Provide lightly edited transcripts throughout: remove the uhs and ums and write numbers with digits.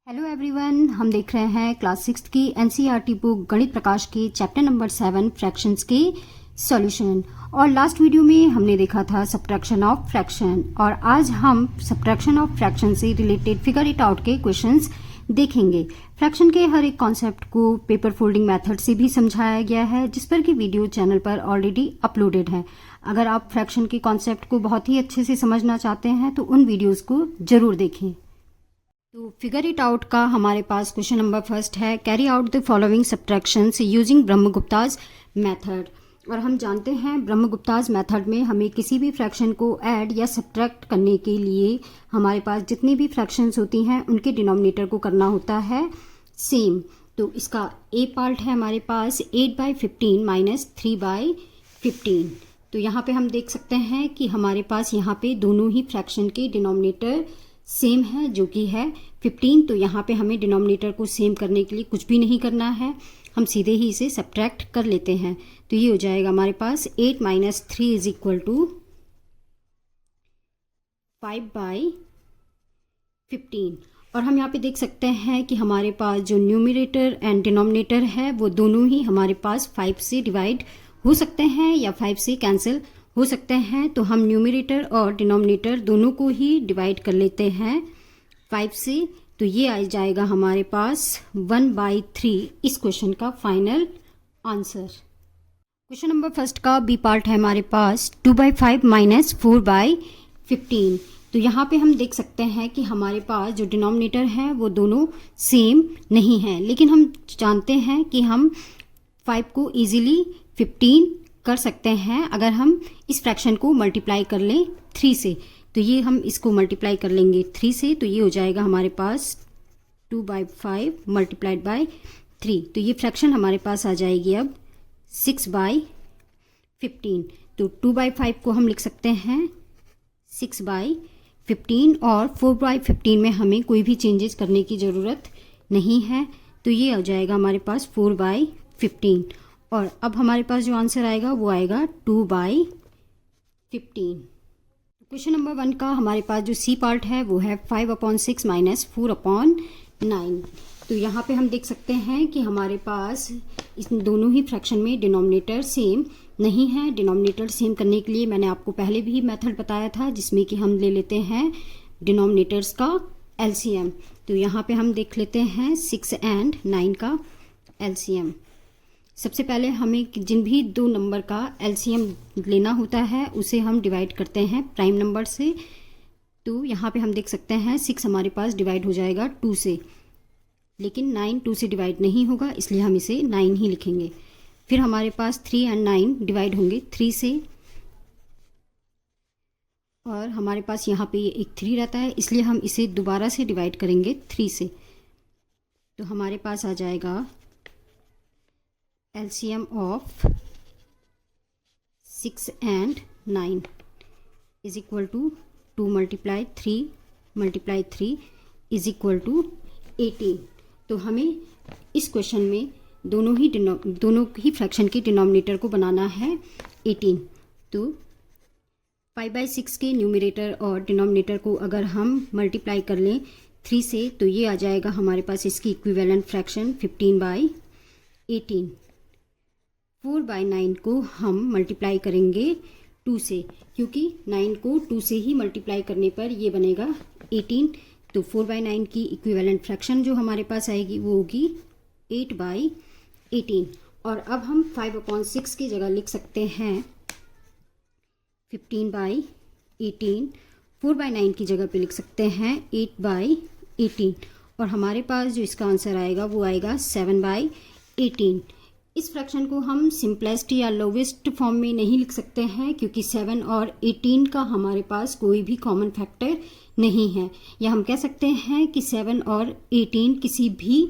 Hello everyone, हम देख रहे हैं क्लास 6 की एनसीईआरटी बुक गणित प्रकाश के चैप्टर नंबर 7 फ्रैक्शंस के सॉल्यूशन। और लास्ट वीडियो में हमने देखा था सब्ट्रैक्शन ऑफ फ्रैक्शन, और आज हम सब्ट्रैक्शन ऑफ फ्रैक्शन से रिलेटेड फिगर इट आउट के क्वेश्चंस देखेंगे। फ्रैक्शन के हर एक कॉन्सेप्ट को पेपर फोल्डिंग मेथड से भी समझाया गया है, जिस पर की वीडियो चैनल पर ऑलरेडी अपलोडेड है। अगर आप फ्रैक्शन के कॉन्सेप्ट को बहुत ही अच्छे से समझना चाहते हैं तो उन वीडियोज़ को जरूर देखें। तो फिगर इट आउट का हमारे पास क्वेश्चन नंबर फर्स्ट है, carry out the following subtractions using Brahmagupta's method. और हम जानते हैं ब्रह्मगुप्ताज मेथड में हमें किसी भी फ्रैक्शन को ऐड या सब्ट्रैक्ट करने के लिए हमारे पास जितनी भी फ्रैक्शंस होती हैं उनके डिनोमिनेटर को करना होता है सेम। तो इसका ए पार्ट है हमारे पास 8/15 माइनस 3/15। तो यहाँ पे हम देख सकते हैं कि हमारे पास यहाँ पे दोनों ही फ्रैक्शन के डिनोमिनेटर सेम है, जो कि है 15। तो यहाँ पे हमें डिनोमिनेटर को सेम करने के लिए कुछ भी नहीं करना है, हम सीधे ही इसे सब्ट्रैक्ट कर लेते हैं। तो ये हो जाएगा हमारे पास 8 माइनस 3 इज इक्वल टू 5/15। और हम यहाँ पे देख सकते हैं कि हमारे पास जो न्यूमरेटर एंड डिनोमिनेटर है वो दोनों ही हमारे पास 5 से डिवाइड हो सकते हैं या 5 से कैंसिल हो सकते हैं। तो हम न्यूमरेटर और डिनोमिनेटर दोनों को ही डिवाइड कर लेते हैं 5 से। तो ये आ जाएगा हमारे पास 1/3 इस क्वेश्चन का final answer. Question number first का बी पार्ट है हमारे पास 2/5 माइनस 4/15। तो यहाँ पे हम देख सकते हैं कि हमारे पास जो डिनोमिनेटर है वो दोनों सेम नहीं है, लेकिन हम जानते हैं कि हम 5 को इजीली 15 कर सकते हैं अगर हम इस फ्रैक्शन को मल्टीप्लाई कर लें 3 से। तो ये हम इसको मल्टीप्लाई कर लेंगे 3 से, तो ये हो जाएगा हमारे पास 2/5 मल्टीप्लाइड बाय 3। तो ये फ्रैक्शन हमारे पास आ जाएगी अब 6/15। तो 2/5 को हम लिख सकते हैं 6/15, और 4/15 में हमें कोई भी चेंजेस करने की ज़रूरत नहीं है। तो ये आ जाएगा हमारे पास 4/15। और अब हमारे पास जो आंसर आएगा वो आएगा 2/15। क्वेश्चन नंबर 1 का हमारे पास जो सी पार्ट है वो है 5/6 माइनस 4/9। तो यहाँ पे हम देख सकते हैं कि हमारे पास इस दोनों ही फ्रैक्शन में डिनोमिनेटर सेम नहीं है। डिनोमिनेटर सेम करने के लिए मैंने आपको पहले भी मेथड बताया था, जिसमें कि हम ले लेते हैं डिनोमिनेटर्स का एलसीएम। तो यहाँ पे हम देख लेते हैं 6 एंड 9 का एलसीएम। सबसे पहले हमें जिन भी दो नंबर का एलसीएम लेना होता है उसे हम डिवाइड करते हैं प्राइम नंबर से। तो यहाँ पे हम देख सकते हैं 6 हमारे पास डिवाइड हो जाएगा 2 से, लेकिन 9 2 से डिवाइड नहीं होगा, इसलिए हम इसे 9 ही लिखेंगे। फिर हमारे पास 3 एंड 9 डिवाइड होंगे 3 से, और हमारे पास यहाँ पे एक 3 रहता है, इसलिए हम इसे दोबारा से डिवाइड करेंगे 3 से। तो हमारे पास आ जाएगा LCM of 6 and 9 is equal to 2 multiply 3 is equal to 18। तो हमें इस क्वेश्चन में दोनों ही फ्रैक्शन के डिनोमिनेटर को बनाना है 18। तो 5/6 के न्यूमरेटर और डिनोमिनेटर को अगर हम मल्टीप्लाई कर लें 3 से, तो ये आ जाएगा हमारे पास इसकी इक्विवेलेंट फ्रैक्शन 15/18। 4/9 को हम मल्टीप्लाई करेंगे 2 से, क्योंकि 9 को 2 से ही मल्टीप्लाई करने पर ये बनेगा 18। तो 4/9 की इक्विवेलेंट फ्रैक्शन जो हमारे पास आएगी वो होगी 8/18। और अब हम 5/6 की जगह लिख सकते हैं 15/18। 4/9 की जगह पे लिख सकते हैं 8/18, और हमारे पास जो इसका आंसर आएगा वो आएगा 7/18। इस फ्रैक्शन को हम सिंपलेस्ट या लोवेस्ट फॉर्म में नहीं लिख सकते हैं, क्योंकि 7 और 18 का हमारे पास कोई भी कॉमन फैक्टर नहीं है। या हम कह सकते हैं कि 7 और 18 किसी भी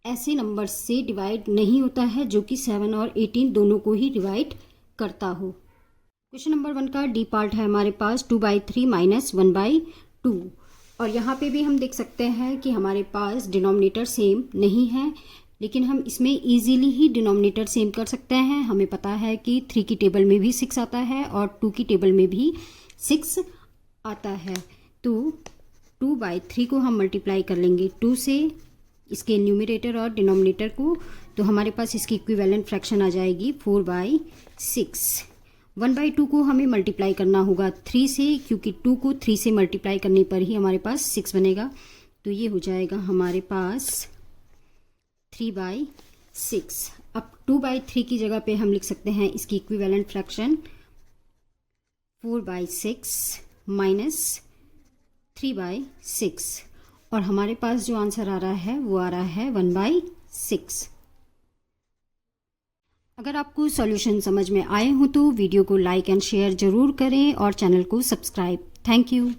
ऐसे नंबर से डिवाइड नहीं होता है जो कि 7 और 18 दोनों को ही डिवाइड करता हो। क्वेश्चन नंबर 1 का डी पार्ट है हमारे पास 2/3 माइनस 1/2। और यहाँ पे भी हम देख सकते हैं कि हमारे पास डिनोमिनेटर सेम नहीं है, लेकिन हम इसमें इजीली ही डिनोमिनेटर सेम कर सकते हैं। हमें पता है कि 3 की टेबल में भी 6 आता है और 2 की टेबल में भी 6 आता है। तो 2/3 को हम मल्टीप्लाई कर लेंगे 2 से, इसके न्यूमरेटर और डिनोमिनेटर को, तो हमारे पास इसकी इक्विवेलेंट फ्रैक्शन आ जाएगी 4/6। 1/2 को हमें मल्टीप्लाई करना होगा 3 से, क्योंकि 2 को 3 से मल्टीप्लाई करने पर ही हमारे पास 6 बनेगा। तो ये हो जाएगा हमारे पास 3/6। अब 2/3 की जगह पे हम लिख सकते हैं इसकी इक्विवेलेंट फ्रैक्शन 4/6 माइनस 3/6, और हमारे पास जो आंसर आ रहा है वो आ रहा है 1/6। अगर आपको सॉल्यूशन समझ में आए हो तो वीडियो को लाइक एंड शेयर जरूर करें और चैनल को सब्सक्राइब। Thank you.